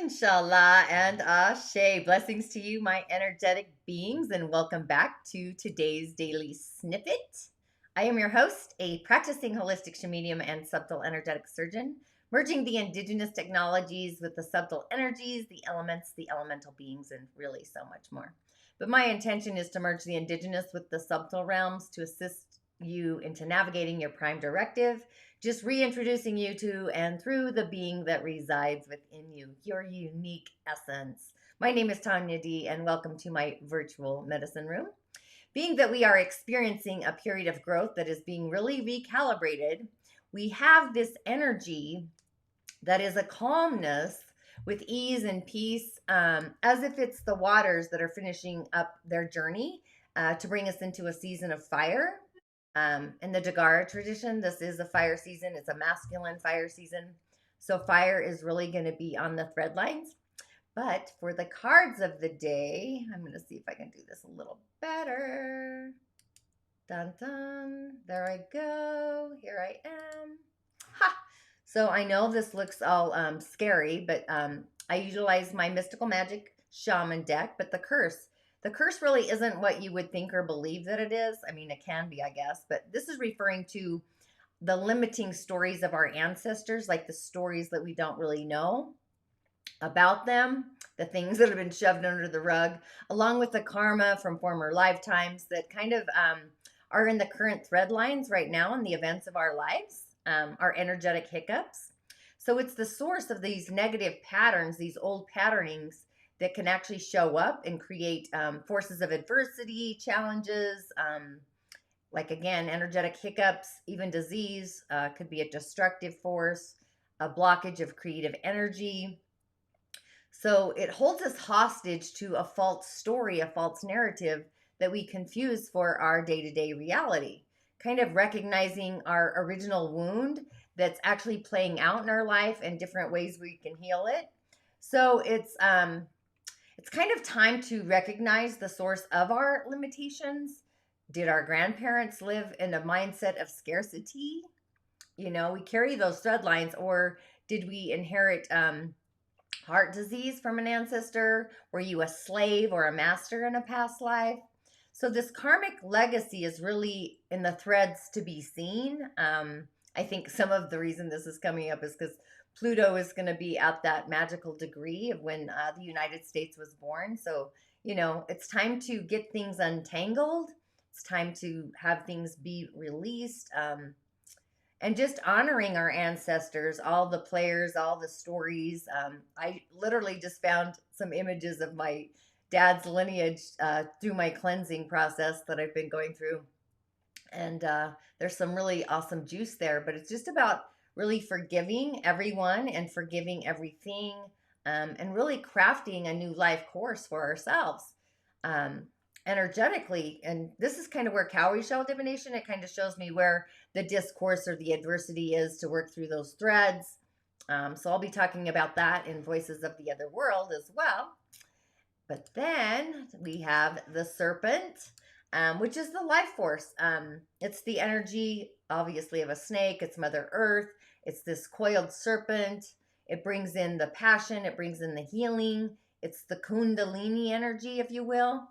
InShalla and Ashe. Blessings to you, my energetic beings, and welcome back to today's daily snippet. I am your host, a practicing holistic Sha'medium and subtle energetic surgeon, merging the indigenous technologies with the subtle energies, the elements, the elemental beings, and really so much more. But my intention is to merge the indigenous with the subtle realms to assist you into navigating your prime directive, just reintroducing you to and through the being that resides within you, your unique essence. My name is Tonya D, and welcome to my virtual medicine room. Being that we are experiencing a period of growth that is being really recalibrated, we have this energy that is a calmness with ease and peace, as if it's the waters that are finishing up their journey to bring us into a season of fire. In the Dagara tradition, this is a fire season. It's a masculine fire season. So fire is really going to be on the thread lines. But for the cards of the day, I'm going to see if I can do this a little better. Dun dun. There I go. Here I am. Ha! So I know this looks all scary, but I utilize my Mystical Magic Shaman deck, but the curse really isn't what you would think or believe that it is. I mean, it can be, I guess, but this is referring to the limiting stories of our ancestors, like the stories that we don't really know about them, the things that have been shoved under the rug, along with the karma from former lifetimes that kind of are in the current thread lines right now in the events of our lives, our energetic hiccups. So it's the source of these negative patterns, these old patternings that can actually show up and create forces of adversity, challenges, like again, energetic hiccups, even disease could be a destructive force, a blockage of creative energy. So it holds us hostage to a false story, a false narrative that we confuse for our day-to-day reality, kind of recognizing our original wound that's actually playing out in our life and different ways we can heal it. So it's kind of time to recognize the source of our limitations. Did our grandparents live in a mindset of scarcity? You know, we carry those thread lines, or did we inherit heart disease from an ancestor? Were you a slave or a master in a past life? So this karmic legacy is really in the threads to be seen. I think some of the reason this is coming up is because Pluto is going to be at that magical degree of when the United States was born. So, you know, it's time to get things untangled. It's time to have things be released. And just honoring our ancestors, all the players, all the stories. I literally just found some images of my dad's lineage through my cleansing process that I've been going through. And there's some really awesome juice there, but it's just about really forgiving everyone and forgiving everything, and really crafting a new life course for ourselves energetically. And this is kind of where cowrie shell divination, it kind of shows me where the discourse or the adversity is to work through those threads. So I'll be talking about that in Voices of the Other World as well. But then we have the serpent, which is the life force. It's the energy, obviously, of a snake. It's Mother Earth. It's this coiled serpent. It brings in the passion. It brings in the healing. It's the kundalini energy, if you will.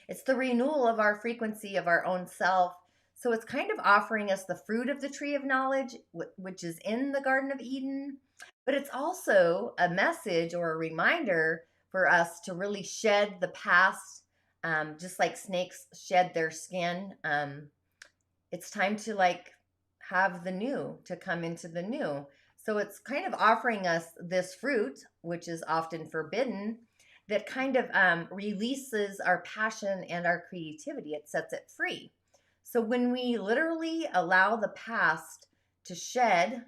It's the renewal of our frequency of our own self. So it's kind of offering us the fruit of the tree of knowledge, which is in the Garden of Eden. But it's also a message or a reminder for us to really shed the past, just like snakes shed their skin. It's time to have the new, to come into the new. So it's kind of offering us this fruit, which is often forbidden, that kind of releases our passion and our creativity. It sets it free. So when we literally allow the past to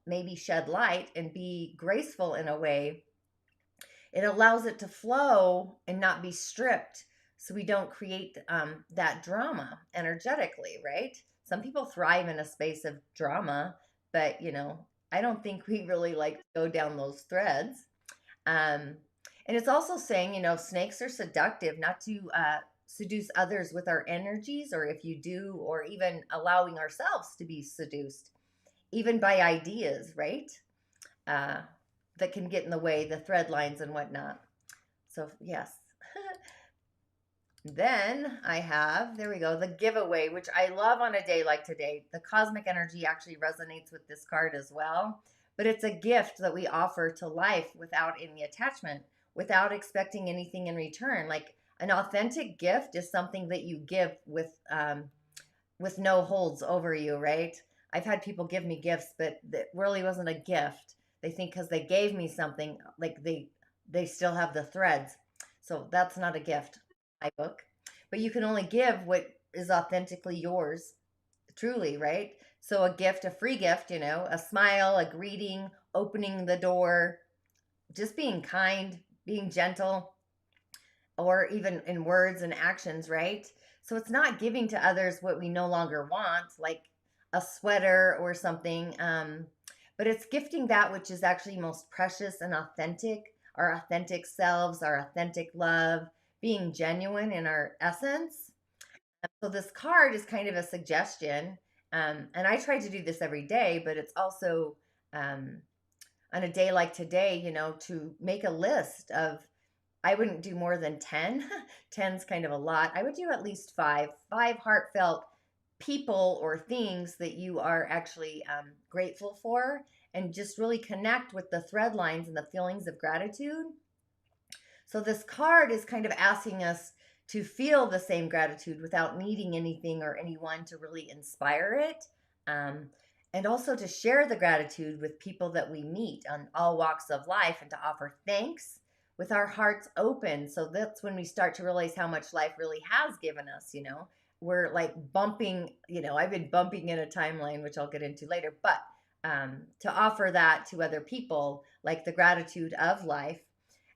maybe shed light and be graceful in a way, it allows it to flow and not be stripped, so we don't create that drama energetically, right? Some people thrive in a space of drama, but, you know, I don't think we really like to go down those threads. And it's also saying, you know, snakes are seductive, not to seduce others with our energies, or if you do, or even allowing ourselves to be seduced, even by ideas, right? that can get in the way, the thread lines and whatnot. So yes. Then I have, there we go, the giveaway, which I love on a day like today. The cosmic energy actually resonates with this card as well. But it's a gift that we offer to life without any attachment, without expecting anything in return. Like an authentic gift is something that you give with no holds over you, right? I've had people give me gifts, but it really wasn't a gift. They think because they gave me something, like they still have the threads. So that's not a gift, my book. But you can only give what is authentically yours, truly, right? So a gift, a free gift, a smile, a greeting, opening the door, just being kind, being gentle, or even in words and actions, right? So it's not giving to others what we no longer want, like a sweater or something, but it's gifting that which is actually most precious and authentic, our authentic selves, our authentic love, being genuine in our essence. So this card is kind of a suggestion, and I try to do this every day, but it's also um, on a day like today, to make a list of, I wouldn't do more than 10. 10's kind of a lot. I would do at least five heartfelt people or things that you are actually grateful for, and just really connect with the thread lines and the feelings of gratitude. So this card is kind of asking us to feel the same gratitude without needing anything or anyone to really inspire it. Um, and also to share the gratitude with people that we meet on all walks of life, and to offer thanks with our hearts open. So that's when we start to realize how much life really has given us. We're like bumping, I've been bumping in a timeline, which I'll get into later, but to offer that to other people, like the gratitude of life.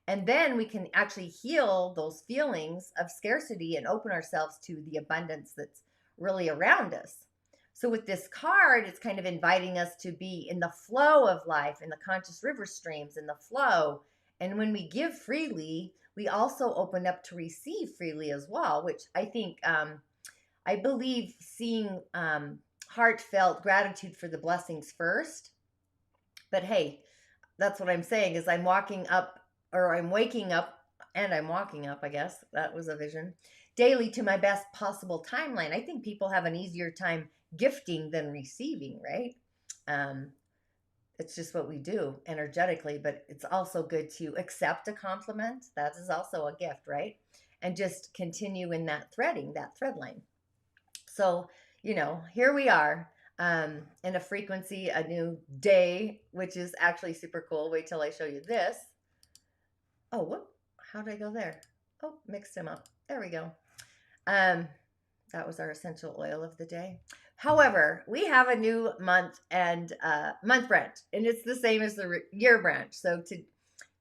And then we can actually heal those feelings of scarcity and open ourselves to the abundance that's really around us. So, with this card, it's kind of inviting us to be in the flow of life, in the conscious river streams, in the flow. And when we give freely, we also open up to receive freely as well, which I believe seeing heartfelt gratitude for the blessings first. But hey, that's what I'm saying is I'm walking up, or I'm waking up, and I'm walking up, I guess. That was a vision. Daily to my best possible timeline. I think people have an easier time gifting than receiving, right? Um, it's just what we do energetically, but it's also good to accept a compliment. That is also a gift, right? And just continue in that threading, that thread line. So, here we are in a frequency, a new day, which is actually super cool. Wait till I show you this. Oh, whoop. How did I go there? Oh, mixed them up. There we go. Um, that was our essential oil of the day. However, we have a new month and month branch, and it's the same as the year branch. So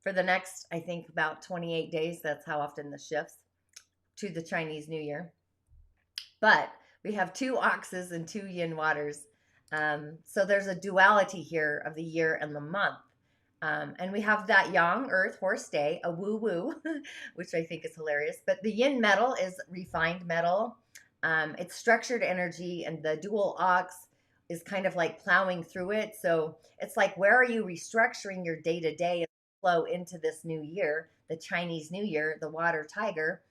for the next, I think about 28 days, that's how often this shifts to the Chinese New Year. But we have 2 oxes and 2 yin waters. So there's a duality here of the year and the month. And we have that yang, earth, horse day, a woo woo, which I think is hilarious. But the yin metal is refined metal. It's structured energy, and the dual ox is kind of like plowing through it. So it's like, where are you restructuring your day to day flow into this new year, the Chinese New Year, the water tiger,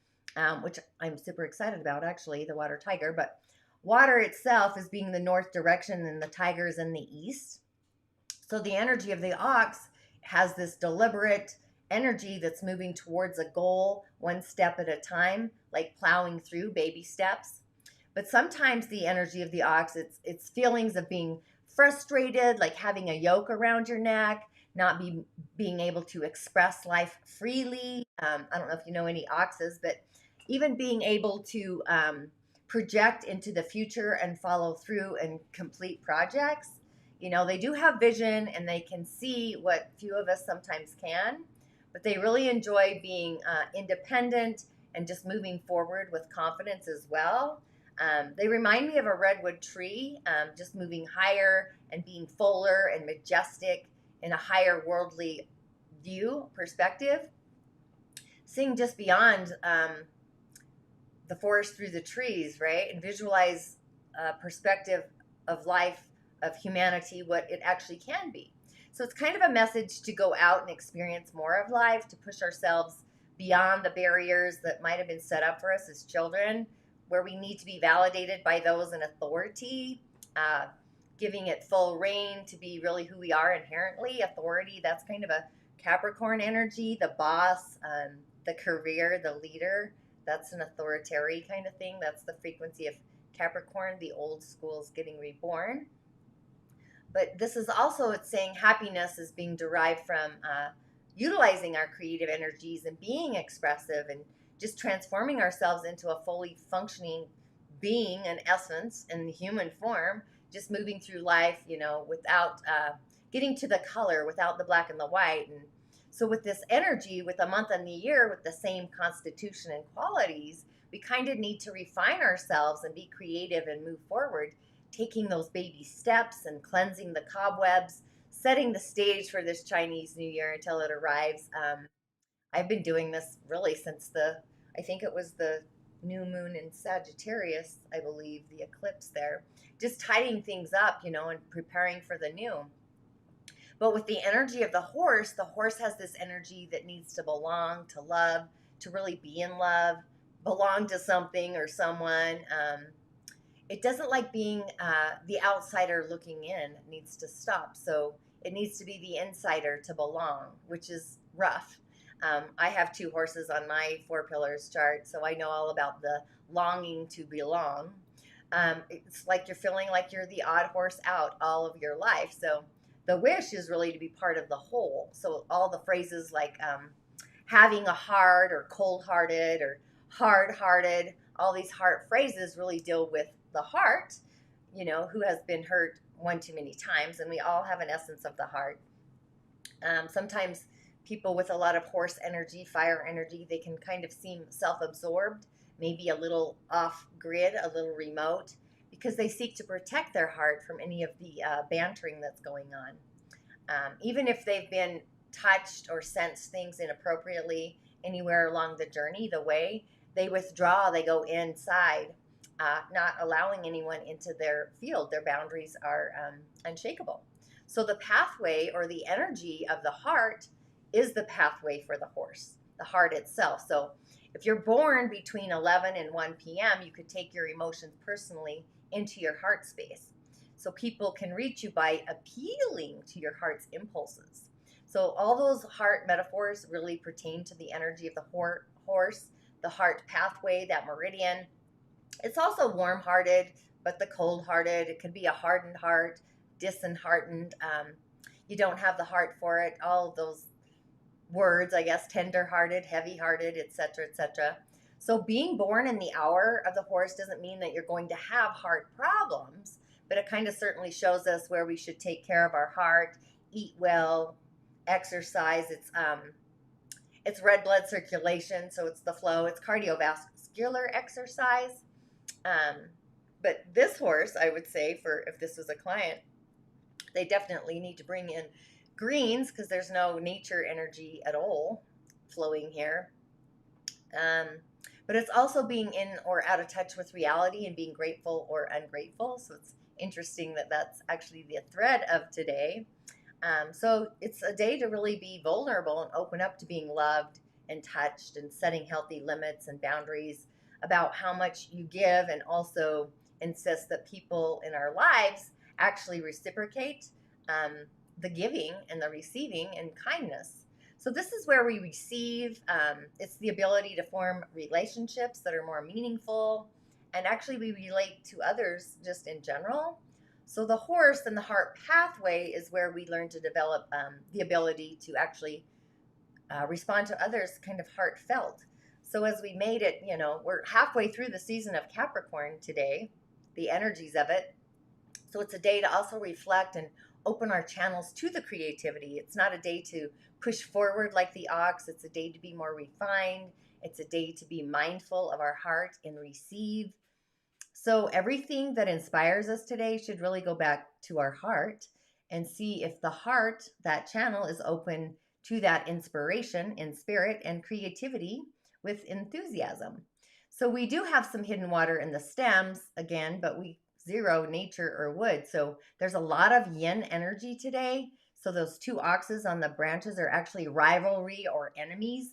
which I'm super excited about, actually, the water tiger. But water itself is being the north direction, and the tiger is in the east. So the energy of the ox has this deliberate energy that's moving towards a goal one step at a time, like plowing through baby steps. But sometimes the energy of the ox, it's feelings of being frustrated, like having a yoke around your neck, not being able to express life freely. I don't know if you know any oxes, but even being able to project into the future and follow through and complete projects. They do have vision, and they can see what few of us sometimes can, but they really enjoy being independent and just moving forward with confidence as well. They remind me of a redwood tree, just moving higher and being fuller and majestic in a higher worldly view perspective. Seeing just beyond the forest through the trees, right? And visualize a perspective of life, of humanity, what it actually can be. So it's kind of a message to go out and experience more of life, to push ourselves beyond the barriers that might have been set up for us as children, where we need to be validated by those in authority, uh, giving it full reign to be really who we are inherently. Authority, that's kind of a Capricorn energy, the boss, the career, the leader. That's an authoritarian kind of thing. That's the frequency of Capricorn. The old school is getting reborn. But this is also, it's saying happiness is being derived from utilizing our creative energies and being expressive and just transforming ourselves into a fully functioning being, an essence in human form, just moving through life, without getting to the color, without the black and the white. And so with this energy, with a month and the year, with the same constitution and qualities, we kind of need to refine ourselves and be creative and move forward, taking those baby steps and cleansing the cobwebs, setting the stage for this Chinese New Year until it arrives. I've been doing this really since I think it was the new moon in Sagittarius, I believe, the eclipse there, just tidying things up, and preparing for the new. But with the energy of the horse has this energy that needs to belong, to love, to really be in love, belong to something or someone. It doesn't like being the outsider looking in. It needs to stop. So it needs to be the insider to belong, which is rough. I have 2 horses on my 4 pillars chart, so I know all about the longing to belong. It's like you're feeling like you're the odd horse out all of your life. So the wish is really to be part of the whole. So all the phrases like having a heart or cold-hearted or hard-hearted, all these heart phrases really deal with the heart, who has been hurt one too many times, and we all have an essence of the heart. Sometimes people with a lot of horse energy, fire energy, they can kind of seem self-absorbed, maybe a little off-grid, a little remote, because they seek to protect their heart from any of the bantering that's going on. Even if they've been touched or sensed things inappropriately anywhere along the journey, the way, they withdraw, they go inside, not allowing anyone into their field. Their boundaries are unshakable. So the pathway or the energy of the heart is the pathway for the horse, the heart itself. So if you're born between 11 and 1 p.m., you could take your emotions personally into your heart space. So people can reach you by appealing to your heart's impulses. So all those heart metaphors really pertain to the energy of the horse, the heart pathway, that meridian. It's also warm-hearted, but the cold-hearted. It could be a hardened heart, disheartened. You don't have the heart for it. All of those words, I guess, tender-hearted, heavy-hearted, etc., etc. So being born in the hour of the horse doesn't mean that you're going to have heart problems, but it kind of certainly shows us where we should take care of our heart, eat well, exercise. It's red blood circulation, so it's the flow. It's cardiovascular exercise. But this horse, I would say, for if this was a client, they definitely need to bring in greens because there's no nature energy at all flowing here. But it's also being in or out of touch with reality and being grateful or ungrateful. So it's interesting that that's actually the thread of today. So it's a day to really be vulnerable and open up to being loved and touched and setting healthy limits and boundaries about how much you give, and also insist that people in our lives actually reciprocate the giving and the receiving and kindness. So this is where we receive. It's the ability to form relationships that are more meaningful, and actually we relate to others just in general. So the horse and the heart pathway is where we learn to develop the ability to actually respond to others kind of heartfelt. So as we made it, we're halfway through the season of Capricorn today, the energies of it. So it's a day to also reflect and open our channels to the creativity. It's not a day to push forward like the ox. It's a day to be more refined. It's a day to be mindful of our heart and receive. So everything that inspires us today should really go back to our heart and see if the heart, that channel, is open to that inspiration in spirit and creativity with enthusiasm. So we do have some hidden water in the stems again, but we zero nature or wood. So there's a lot of yin energy today. So those two oxes on the branches are actually rivalry or enemies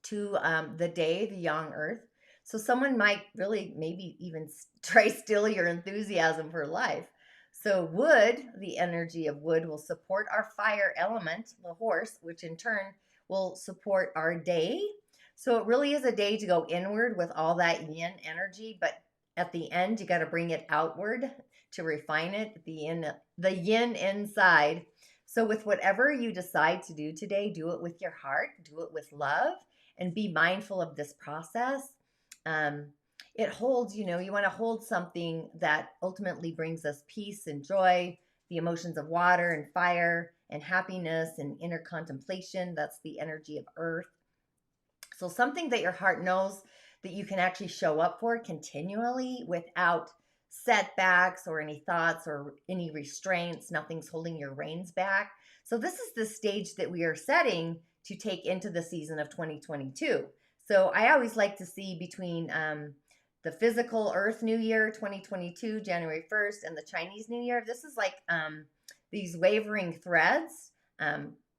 to the day, the young earth. So someone might really maybe even try steal your enthusiasm for life. So wood, the energy of wood, will support our fire element, the horse, which in turn will support our day. So it really is a day to go inward with all that yin energy, but at the end you got to bring it outward to refine it. The yin inside. So with whatever you decide to do today, do it with your heart, do it with love, and be mindful of this process. Um, it holds, you want to hold something that ultimately brings us peace and joy, the emotions of water and fire and happiness and inner contemplation. That's the energy of earth. So, something that your heart knows that you can actually show up for continually without setbacks or any thoughts or any restraints. Nothing's holding your reins back. So, this is the stage that we are setting to take into the season of 2022. So, I always like to see between the physical Earth New Year 2022, January 1st, and the Chinese New Year. This is like these wavering threads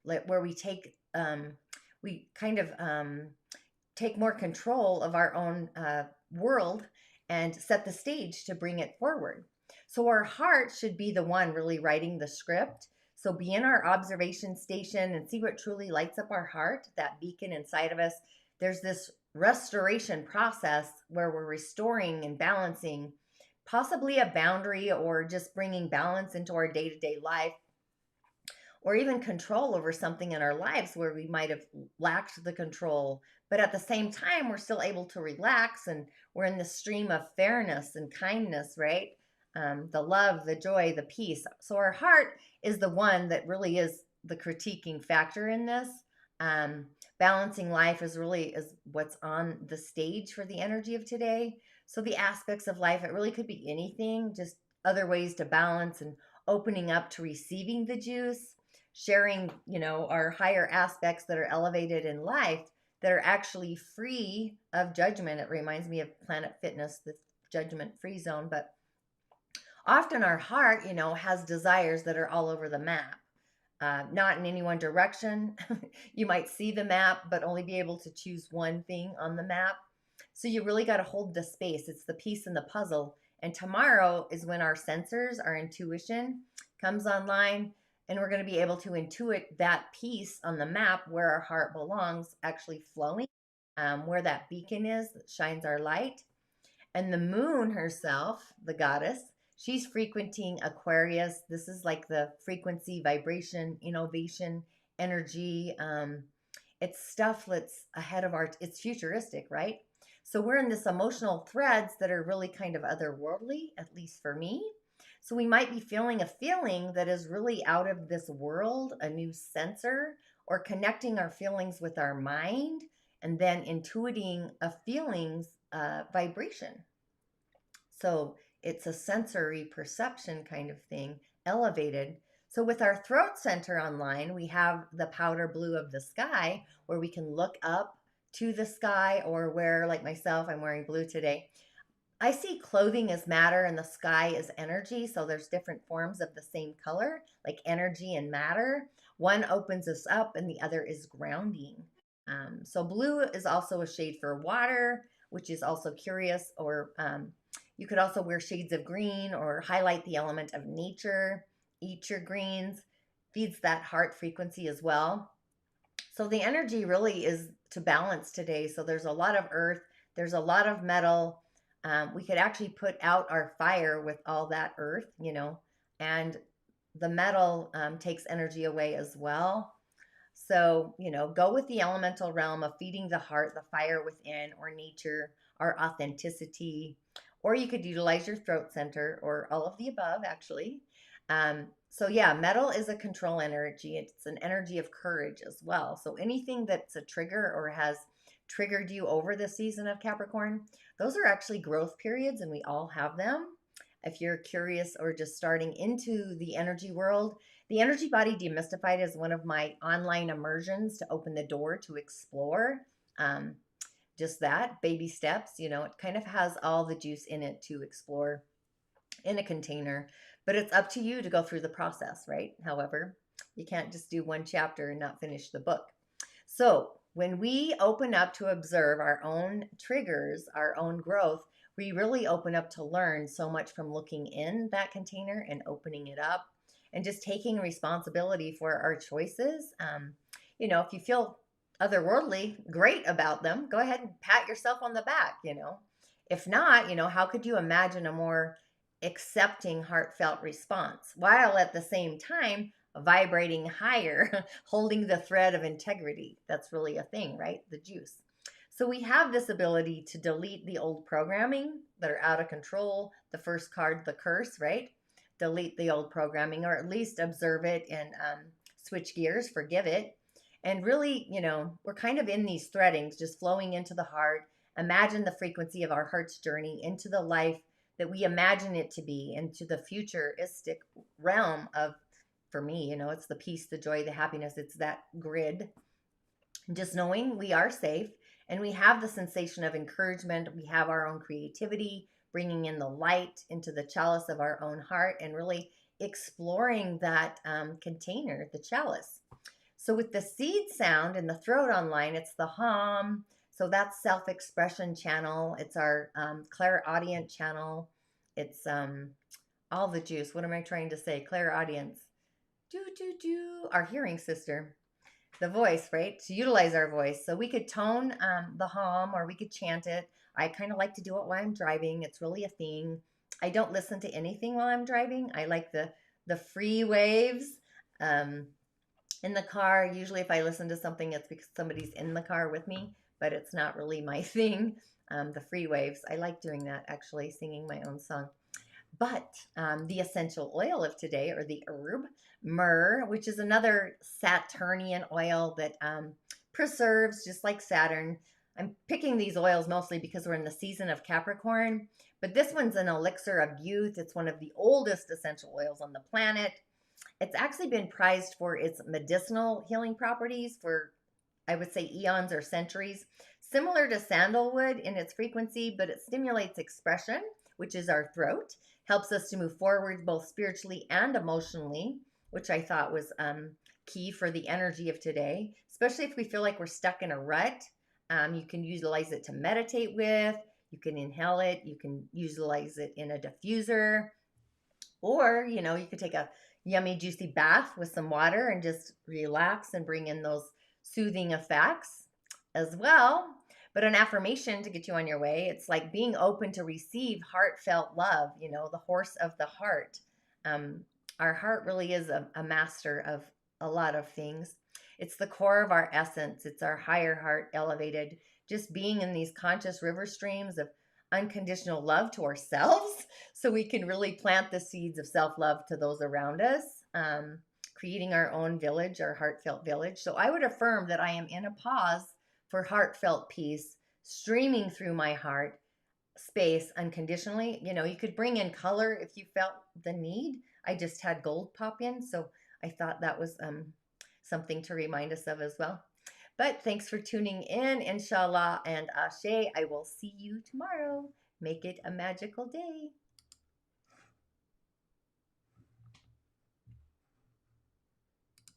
where we kind of take more control of our own world and set the stage to bring it forward. So our heart should be the one really writing the script. So be in our observation station and see what truly lights up our heart, that beacon inside of us. There's this restoration process where we're restoring and balancing possibly a boundary or just bringing balance into our day-to-day life, or even control over something in our lives where we might have lacked the control. But at the same time, we're still able to relax and we're in the stream of fairness and kindness, right? The love, the joy, the peace. So our heart is the one that really is the critiquing factor in this. Balancing life is what's on the stage for the energy of today. So the aspects of life, it really could be anything, just other ways to balance and opening up to receiving the juice, sharing, our higher aspects that are elevated in life that are actually free of judgment. It reminds me of Planet Fitness, the judgment free zone. But often our heart, has desires that are all over the map. Not in any one direction. You might see the map, but only be able to choose one thing on the map. So you really got to hold the space. It's the piece in the puzzle. And tomorrow is when our sensors, our intuition comes online, and we're going to be able to intuit that piece on the map where our heart belongs, actually flowing, where that beacon is that shines our light. And the moon herself, the goddess, she's frequenting Aquarius. This is like the frequency, vibration, innovation, energy. It's stuff that's ahead of it's futuristic, right? So we're in this emotional threads that are really kind of otherworldly, at least for me. So we might be feeling a feeling that is really out of this world, a new sensor, or connecting our feelings with our mind, and then intuiting a feelings vibration. So it's a sensory perception kind of thing, elevated. So with our throat center online, we have the powder blue of the sky, where we can look up to the sky, or wear, like myself, I'm wearing blue today. I see clothing as matter and the sky as energy. So there's different forms of the same color, like energy and matter. One opens us up and the other is grounding. So blue is also a shade for water, which is also curious. Or you could also wear shades of green or highlight the element of nature. Eat your greens, feeds that heart frequency as well. So the energy really is to balance today. So there's a lot of earth, there's a lot of metal. We could actually put out our fire with all that earth, and the metal takes energy away as well. So, go with the elemental realm of feeding the heart, the fire within, or nature, our authenticity. Or you could utilize your throat center, or all of the above, actually. So yeah, metal is a control energy. It's an energy of courage as well. So anything that's a trigger or has triggered you over the season of Capricorn, those are actually growth periods, and we all have them. If you're curious or just starting into the energy world, the Energy Body Demystified is one of my online immersions to open the door to explore. Just that, baby steps, it kind of has all the juice in it to explore in a container, but it's up to you to go through the process, right? However, You can't just do one chapter and not finish the book. So when we open up to observe our own triggers, our own growth, we really open up to learn so much from looking in that container and opening it up and just taking responsibility for our choices. If you feel otherworldly, great about them, go ahead and pat yourself on the back. If not, how could you imagine a more accepting, heartfelt response while at the same time vibrating higher, holding the thread of integrity? That's really a thing, right? The juice. So we have this ability to delete the old programming that are out of control. The first card, the curse, right? Delete the old programming, or at least observe it and switch gears, forgive it. And really, we're kind of in these threadings, just flowing into the heart. Imagine the frequency of our heart's journey into the life that we imagine it to be, into the futuristic realm of, for me, it's the peace, the joy, the happiness. It's that grid. Just knowing we are safe and we have the sensation of encouragement. We have our own creativity, bringing in the light into the chalice of our own heart and really exploring that container, the chalice. So with the seed sound and the throat online, it's the hum. So that's self-expression channel. It's our clairaudience channel. It's all the juice. What am I trying to say? Clairaudience. Our hearing sister. The voice, right? To utilize our voice. So we could tone the hum or we could chant it. I kind of like to do it while I'm driving. It's really a thing. I don't listen to anything while I'm driving. I like the free waves. In the car, usually if I listen to something, it's because somebody's in the car with me, but it's not really my thing. The free waves, I like doing that, actually, singing my own song. But the essential oil of today, or the herb, myrrh, which is another Saturnian oil that preserves, just like Saturn. I'm picking these oils mostly because we're in the season of Capricorn, but this one's an elixir of youth. It's one of the oldest essential oils on the planet. It's actually been prized for its medicinal healing properties for, I would say, eons or centuries. Similar to sandalwood in its frequency, but it stimulates expression, which is our throat, helps us to move forward both spiritually and emotionally, which I thought was key for the energy of today, especially if we feel like we're stuck in a rut. You can utilize it to meditate with. You can inhale it. You can utilize it in a diffuser. Or, you could take a yummy, juicy bath with some water and just relax and bring in those soothing effects as well. But an affirmation to get you on your way, it's like being open to receive heartfelt love, the horse of the heart. Our heart really is a master of a lot of things. It's the core of our essence. It's our higher heart elevated, just being in these conscious river streams of unconditional love to ourselves so we can really plant the seeds of self-love to those around us, creating our own village, our heartfelt village. So I would affirm that I am in a pause for heartfelt peace streaming through my heart space unconditionally. You could bring in color if you felt the need. I just had gold pop in, so I thought that was something to remind us of as well. But thanks for tuning in, InShalla and Ashe. I will see you tomorrow. Make it a magical day.